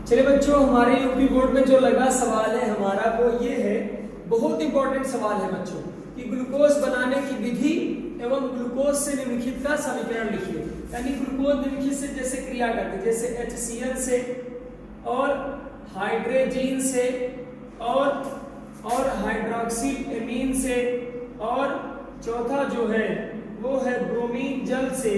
चलिए बच्चों, हमारे यूपी बोर्ड में जो लगा सवाल है हमारा वो ये है, बहुत इंपॉर्टेंट सवाल है बच्चों कि ग्लूकोज बनाने की विधि एवं ग्लूकोज से निम्नलिखित का समीकरण लिखिए। यानी ग्लूकोज निम्नलिखित से जैसे क्रिया करते हैं, जैसे HCl से और हाइड्रोजीन से और हाइड्रोक्सिल एमीन से और चौथा जो है वो है ब्रोमीन जल से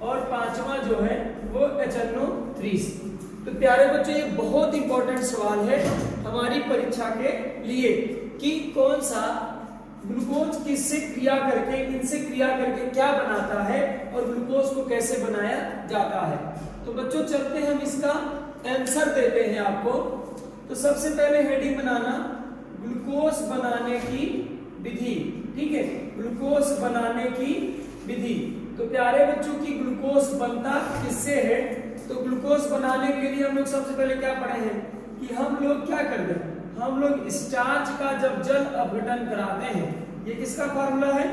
और पांचवा जो है वो HNO3 से। तो प्यारे बच्चों, ये बहुत इंपॉर्टेंट सवाल है हमारी परीक्षा के लिए कि कौन सा ग्लूकोज किससे क्रिया करके, इनसे क्रिया करके क्या बनाता है और ग्लूकोज को कैसे बनाया जाता है। तो बच्चों चलते हैं, हम इसका आंसर देते हैं आपको। तो सबसे पहले हेडिंग बनाना ग्लूकोज बनाने की विधि। ठीक है, ग्लूकोज बनाने की विधि। तो प्यारे बच्चों की ग्लूकोज बनता किससे है? तो ग्लूकोज बनाने के लिए हम लोग सबसे पहले क्या पढ़े हैं कि हम लोग क्या करते हैं, हम लोग स्टार्च का जब जल अपघटन कराते हैं, ये किसका फॉर्मूला है?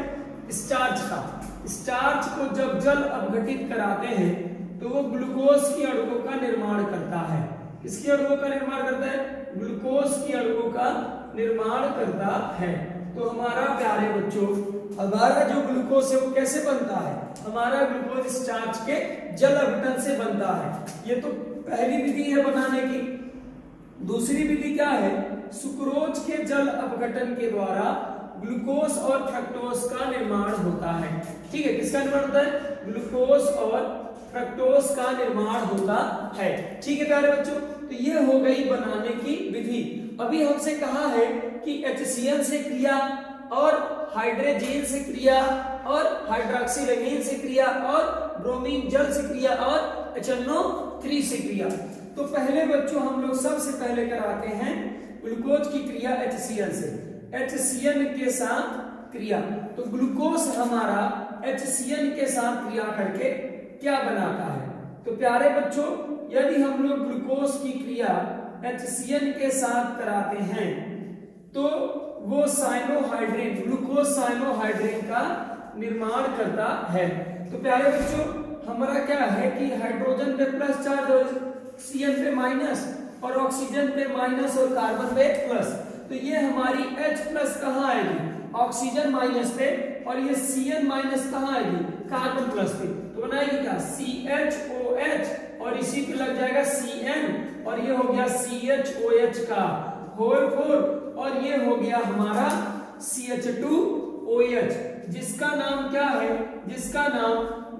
स्टार्च का। स्टार्च को जब जल अपघटित कराते हैं तो वो ग्लूकोज की अणुओं का निर्माण करता है। किसकी अणुओं का निर्माण करता है? ग्लूकोज की अणुओं का निर्माण करता है। तो हमारा प्यारे बच्चों, हमारा जो ग्लूकोज है वो कैसे बनता है? हमारा ग्लूकोज स्टार्च के जल अपघटन से बनता है। ये तो पहली विधि है बनाने की। दूसरी विधि क्या है? सुक्रोज के जल अपघटन के द्वारा ग्लूकोज और फ्रक्टोज का निर्माण होता है। ठीक है, किसका निर्माण होता है? ग्लूकोज और फ्रक्टोज का निर्माण होता है। ठीक है प्यारे बच्चों, तो ये हो गई बनाने की विधि। अभी हमसे कहा है कि HCl से क्रिया और हाइड्रोजीन से क्रिया और हाइड्रोक्सिल एमीन से क्रिया और ब्रोमीन जल से क्रिया और HNO3 से क्रिया। तो पहले बच्चों हम लोग सबसे पहले कराते हैं ग्लूकोज की क्रिया HCl से। HCl के साथ क्रिया, तो ग्लूकोज हमारा HCl के साथ क्रिया करके क्या बनाता है? तो प्यारे बच्चों, यदि हम लोग ग्लूकोज की क्रिया HCl के साथ कराते हैं तो वो साइनोहाइड्रिन, ग्लूकोज साइनोहाइड्रिन का निर्माण करता है। तो प्यारे बच्चों, हमारा क्या है कि हाइड्रोजन पे प्लस चार्ज और Cl पे माइनस और ऑक्सीजन पे माइनस और कार्बन पे प्लस। तो ये हमारी H प्लस कहाँ आएगी? ऑक्सीजन माइनस पे, और ये Cl माइनस कहाँ आएगी? कार्बन प्लस पे। तो बनाएगी क्या? CHOH और इसी पे लग जाएगा Cn और ये हो गया CHOH का होल 4 और ये हो गया हमारा CH2OH, जिसका नाम क्या है? जिसका नाम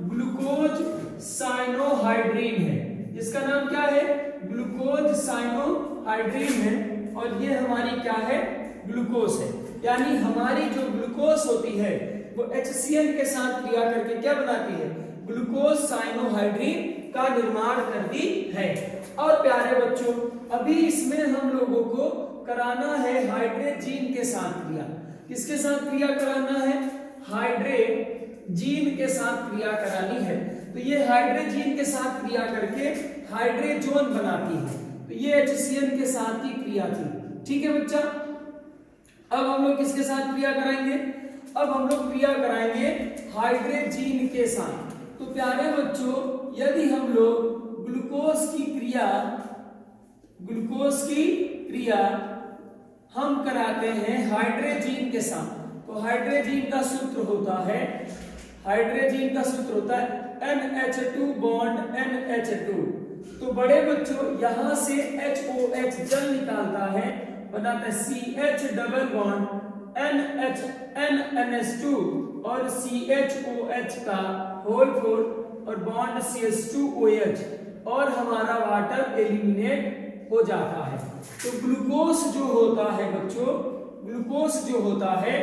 ग्लूकोज साइनोहाइड्रिन है। जिसका नाम क्या है? ग्लूकोज साइनोहाइड्रिन है। और ये हमारी क्या है? ग्लूकोज है। यानी हमारी जो ग्लूकोज होती है वो HCl के साथ क्रिया करके क्या बनाती है? ग्लूकोज साइनोहाइड्रिन का निर्माण करती है। और प्यारे बच्चों, अभी इसमें हम लोगों को कराना है हाइड्रोजीन के साथ क्रिया। किसके साथ क्रिया कराना है? हाइड्रोजीन के साथ क्रिया करानी है। तो ये हाइड्रोजीन के साथ क्रिया करके हाइड्रोजोन बनाती है। तो ये HCl के साथ की क्रिया थी। ठीक है बच्चा, अब हम लोग किसके साथ क्रिया कराएंगे? अब हम लोग क्रिया कराएंगे हाइड्रोजीन के साथ। तो प्यारे बच्चों, यदि हम लोग ग्लूकोज की क्रिया हम कराते हैं हाइड्रोजीन के साथ, तो हाइड्रोजीन का सूत्र होता है, हाइड्रोजीन का सूत्र होता है NH2 बॉन्ड NH2। तो बड़े बच्चों, यहां से HOH जल निकालता है, बनाता है CH डबल बॉन्ड NH2 और CHOH का होल 4 और बॉन्ड CH2OH और हमारा वाटर एलिमिनेट हो जाता है। तो ग्लूकोज जो होता है बच्चों, ग्लूकोज जो होता है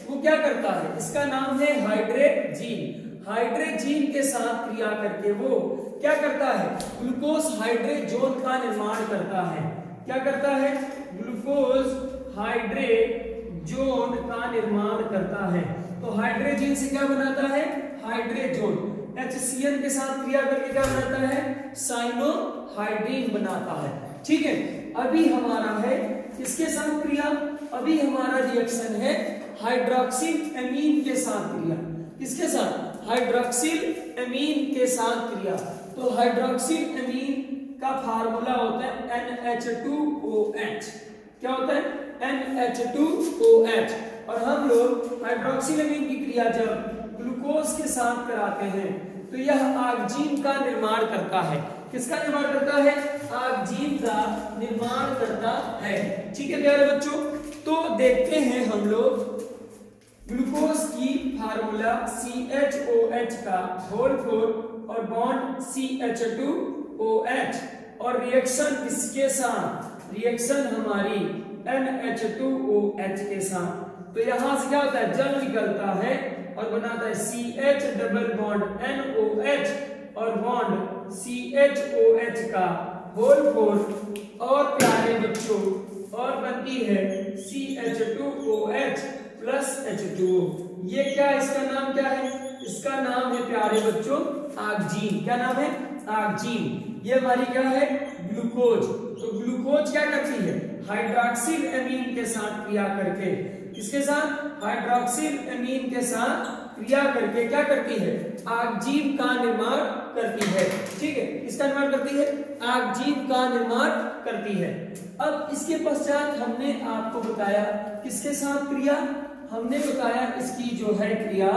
वो क्या करता है? इसका नाम है हाइड्रोजीन। हाइड्रोजीन के साथ क्रिया करके वो क्या करता है? ग्लूकोज हाइड्रोजोन का निर्माण करता है। क्या करता है? ग्लूकोज हाइड्रोजोन का निर्माण करता है। तो हाइड्रोजीन से क्या बनाता है? हाइड्रोजोन। HCl के साथ क्रिया करके क्या बनाता है? साइनोहाइड्रिन बनाता है। ठीक है, अभी हमारा है किसके साथ क्रिया? अभी हमारा रिएक्शन है हाइड्रोक्सिल एमीन के साथ क्रिया। किसके साथ? हाइड्रोक्सिल एमीन के साथ क्रिया। तो हाइड्रोक्सिल एमीन का फार्मूला होता है NH2OH। क्या होता है? NH2OH। और हम लोग हाइड्रोक्सिलेमीन की क्रिया जब ग्लूकोज के साथ कराते हैं तो यह ऑक्सीजन का निर्माण करता है। किसका निर्माण करता है? ऑक्सीजन का निर्माण करता है। ठीक है प्यारे बच्चों, तो देखते हैं हम लोग ग्लूकोज की फार्मूला CHOH का होल 4 और बॉन्ड CH2OH और रिएक्शन किसके साथ? रिएक्शन हमारी NH2OH के साथ। तो यहां से क्या होता है? जल निकलता है और बनाता है CH डबल बॉन्ड NOH और बॉन्ड CHOH का होल 4 और प्यारे बच्चों और बनती है CH2OH प्लस H2O। ये क्या, इसका नाम क्या है? इसका नाम है प्यारे बच्चों ऑक्सीजन। क्या नाम है? ऑक्सीजन। ये हमारी क्या है? ग्लूकोज। तो ग्लूकोज क्या करती है? हाइड्रोक्सिल एमीन के साथ क्रिया करके, किसके साथ? हाइड्रोक्सिल एमीन के साथ क्रिया करके क्या करती है? ऑक्सीजन का निर्माण करती है। ठीक है, किसका निर्माण करती है? ऑक्सीजन का निर्माण करती है। अब इसके पश्चात हमने आपको बताया किसके साथ क्रिया? हमने बताया इसकी जो है क्रिया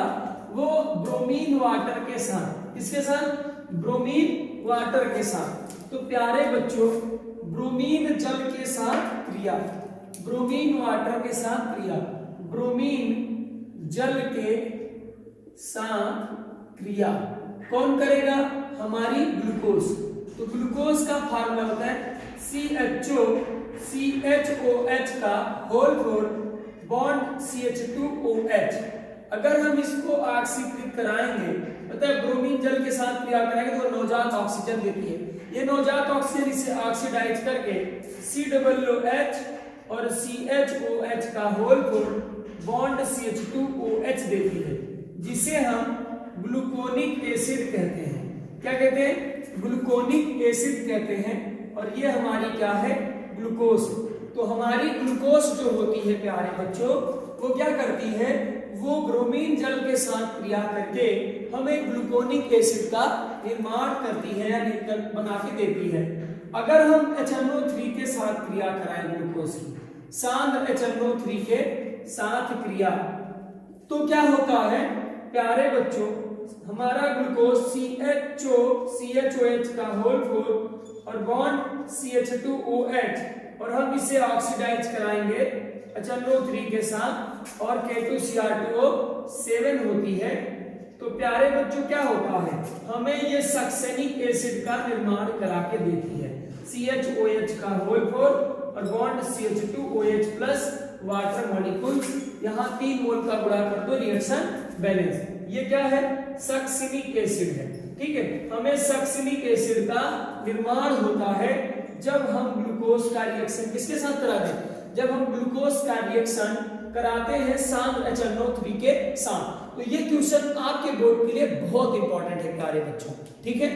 वो ब्रोमीन वाटर के साथ। किसके साथ? ब्रोमीन वाटर के साथ। तो प्यारे बच्चों ब्रोमीन जल के साथ क्रिया, ब्रोमीन वाटर के साथ क्रिया, ब्रोमीन जल के साथ क्रिया कौन करेगा? हमारी ग्लूकोज। तो ग्लूकोज का फार्मूला होता है CHOH का होल 4 बॉन्ड CH2OH। अगर हम इसको ऑक्सीकृत कराएंगे, मतलब ब्रोमीन जल के साथ क्रिया कराएंगे तो नवजात ऑक्सीजन देती है। ये नवजात ऑक्सीजन इसे ऑक्सीडाइज करके COOH और CHOH का होल 4 बॉन्ड CH2OH देती है, जिसे हम ग्लूकोनिक एसिड कहते हैं। क्या कहते हैं? ग्लूकोनिक एसिड कहते हैं। और ये हमारी क्या है? ग्लूकोज। तो हमारी ग्लूकोज जो होती है प्यारे बच्चों वो क्या करती है? वो ब्रोमीन जल के साथ क्रिया करके हमें ग्लूकोनिक एसिड का निर्माण करती है या बना के देती है। अगर हम HNO3 के साथ क्रिया कराएं ग्लूकोज की, सांद्र HNO3 के साथ क्रिया, तो क्या होता है प्यारे बच्चों? हमारा ग्लूकोज CHOH का होल 4 और बॉन्ड CH2OH और हम इसे ऑक्सीडाइज कराएंगे HNO3 के साथ और K2Cr2O7 होती है। तो प्यारे बच्चों क्या होता है? हमें ये सक्सेनिक एसिड का निर्माण करा के देती है। CHOH का होल 4 और bond CH2OH plus water molecules, यहाँ 3 मोल का गुणा कर दो, रिएक्शन बैलेंस। ये क्या है? सक्सेनिक एसिड है। ठीक है, हमें सक्सेनिक एसिड का निर्माण होता है जब हम ग्लूकोज का रिएक्शन किसके साथ कराते हैं? जब हम ग्लूकोज का रिएक्शन कराते हैं सांद्र HNO3 के साथ। तो ये क्वेश्चन आपके बोर्ड के लिए बहुत इंपॉर्टेंट है प्यारे बच्चों। ठीक है,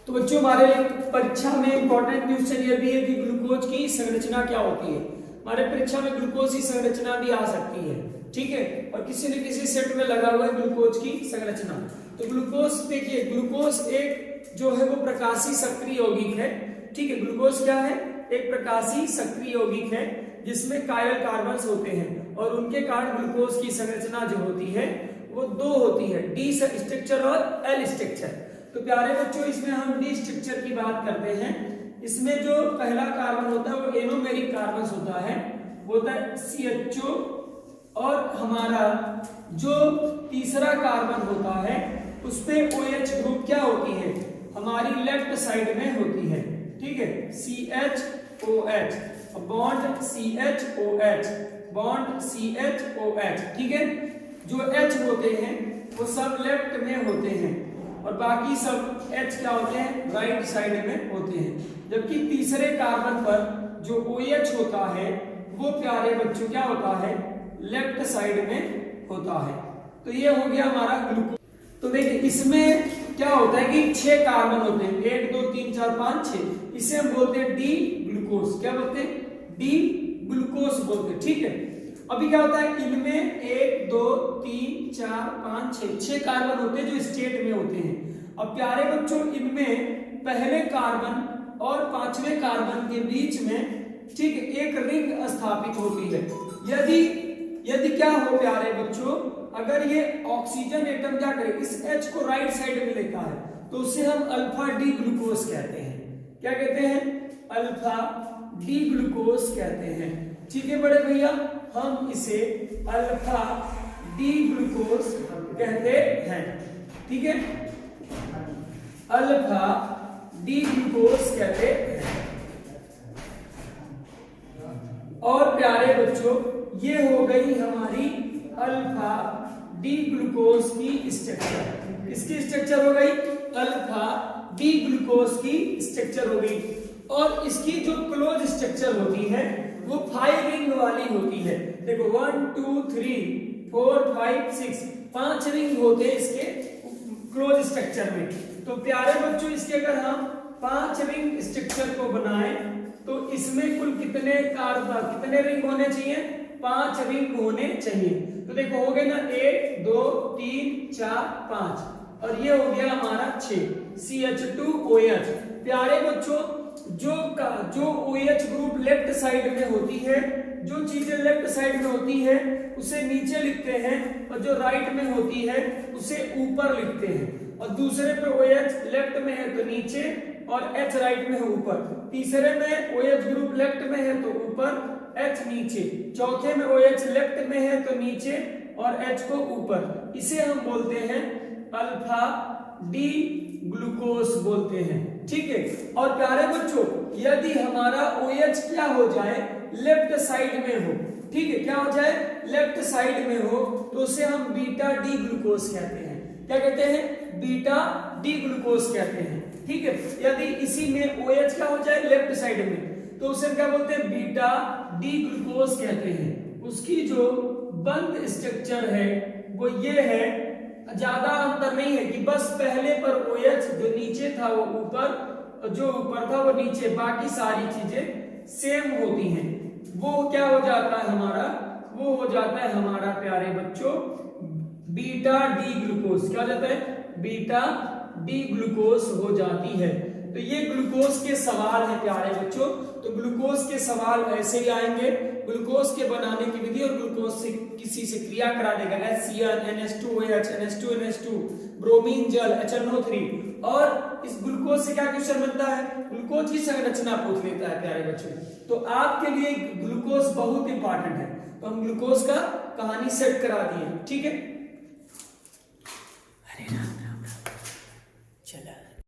तो बच्चों हमारे परीक्षा में इंपॉर्टेंट क्वेश्चन ये भी है कि ग्लूकोज की संरचना क्या होती है। हमारे परीक्षा में ग्लूकोज की संरचना भी आ सकती है। ठीक है, और किसी न किसी सेट में लगा हुआ है ग्लूकोज की संरचना। तो ग्लूकोज देखिए, ग्लूकोज एक जो है वो प्रकाशीय सक्रिय यौगिक है। ठीक है, ग्लूकोज क्या है? एक प्रकाशीय सक्रिय यौगिक है जिसमें कायरल कार्बन्स होते हैं और उनके कारण ग्लूकोज की संरचना जो होती है वो 2 होती है, D स्ट्रक्चर और L स्ट्रक्चर। तो प्यारे बच्चों इसमें हम D स्ट्रक्चर की बात करते हैं। इसमें जो पहला कार्बन होता है वो एनोमेरिक कार्बन होता है, वो होता है CHO। और हमारा जो तीसरा कार्बन होता है उस पे OH ग्रुप क्या होती है? हमारी लेफ्ट साइड में होती है। ठीक है, CHOH bond CHOH bond CHOH। ठीक है, जो H होते हैं वो सब लेफ्ट में होते हैं और बाकी सब H क्या होते हैं? राइट साइड में होते हैं। जबकि तीसरे कार्बन पर जो OH होता है वो प्यारे बच्चों क्या होता है? लेफ्ट साइड में होता है। तो ये हो गया हमारा ग्लूकोज। तो देखिए इसमें क्या होता है कि 6 कार्बन होते हैं, 1 2 3 4 5 6। इसे हम बोलते हैं डी ग्लूकोज। क्या बोलते हैं? डी ग्लूकोज बोलते हैं। ठीक है, अभी क्या होता है इनमें 1 2 3 4 5 6 कार्बन होते हैं जो स्टेट में होते हैं। अब प्यारे बच्चों इनमें पहले कार्बन और 5वें कार्बन के बीच में, ठीक, एक रिंग स्थापित होती है। यदि क्या हो प्यारे बच्चों, अगर ये ऑक्सीजन एटम क्या करे, इस H को राइट साइड में लेता है तो उसे हम अल्फा डी ग्लूकोज कहते हैं। क्या कहते हैं? अल्फा डी ग्लूकोज कहते हैं। ठीक है बड़े भैया, हम इसे अल्फा डी ग्लूकोज कहते हैं। ठीक है, अल्फा डी ग्लूकोज कहते हैं। और प्यारे बच्चों, ये हो गई हमारी अल्फा डी ग्लूकोज की स्ट्रक्चर। किसकी स्ट्रक्चर हो गई? अल्फा डी ग्लूकोज की स्ट्रक्चर हो गई। और इसकी जो क्लोज स्ट्रक्चर होती है वो 5 रिंग वाली होती है। देखो 1 2 3 4 5 6 5 रिंग होते हैं इसके क्लोज स्ट्रक्चर में। तो प्यारे बच्चों, इसके अगर हम 5 रिंग स्ट्रक्चर को बनाएं तो इसमें कुल कितने रिंग होने चाहिए? 5 रिंग होने चाहिए। तो देखो हो गए ना, 1 2 3 4 5, और ये हो गया हमारा 6 CH2OH। प्यारे बच्चों, जो OH ग्रुप लेफ्ट साइड में होती है, जो चीजें लेफ्ट साइड में होती है उसे नीचे लिखते हैं, और जो राइट में होती है उसे ऊपर लिखते हैं। और दूसरे पे OH लेफ्ट में है तो नीचे, और H राइट में है ऊपर। तीसरे में OH ग्रुप लेफ्ट में है तो ऊपर, H नीचे। चौथे में OH लेफ्ट में है तो नीचे और H को ऊपर। इसे हम बोलते हैं अल्फा डी ग्लूकोज बोलते हैं। ठीक है, और प्यारे बच्चों, यदि हमारा OH क्या हो जाए, लेफ्ट साइड में हो, ठीक है, क्या हो जाए, लेफ्ट साइड में हो, तो उसे हम बीटा डी ग्लूकोज कहते हैं। क्या कहते हैं? बीटा डी ग्लूकोज कहते हैं। ठीक है, यदि इसी में OH क्या हो जाए, लेफ्ट साइड में, तो उसे क्या बोलते हैं? बीटा डी ग्लूकोज कहते हैं। उसकी जो बंद स्ट्रक्चर है वो ये है, ज्यादा अंतर नहीं है कि बस पहले पर OH जो नीचे था वो ऊपर, जो ऊपर था वो नीचे, बाकी सारी चीजें सेम होती हैं। वो क्या हो जाता है हमारा? वो हो जाता है हमारा प्यारे बच्चों बीटा डी ग्लूकोज। क्या हो जाता है? बीटा डी ग्लूकोज हो जाती है। तो ये ग्लूकोज के सवाल है प्यारे बच्चों। तो ग्लूकोज के सवाल ऐसे ही आएंगे, ग्लूकोज के बनाने की विधि और ग्लूकोज से किसी से क्रिया करा देगा, HCl NH2OH NH2NH2 ब्रोमीन जल HNO3। और इस ग्लूकोज से क्या क्वेश्चन बनता है? ग्लूकोज की संरचना पूछ लेता है प्यारे बच्चों। तो आपके लिए ग्लूकोज बहुत इंपॉर्टेंट है, तो हम ग्लूकोज का कहानी सेट करा दिए। ठीक है।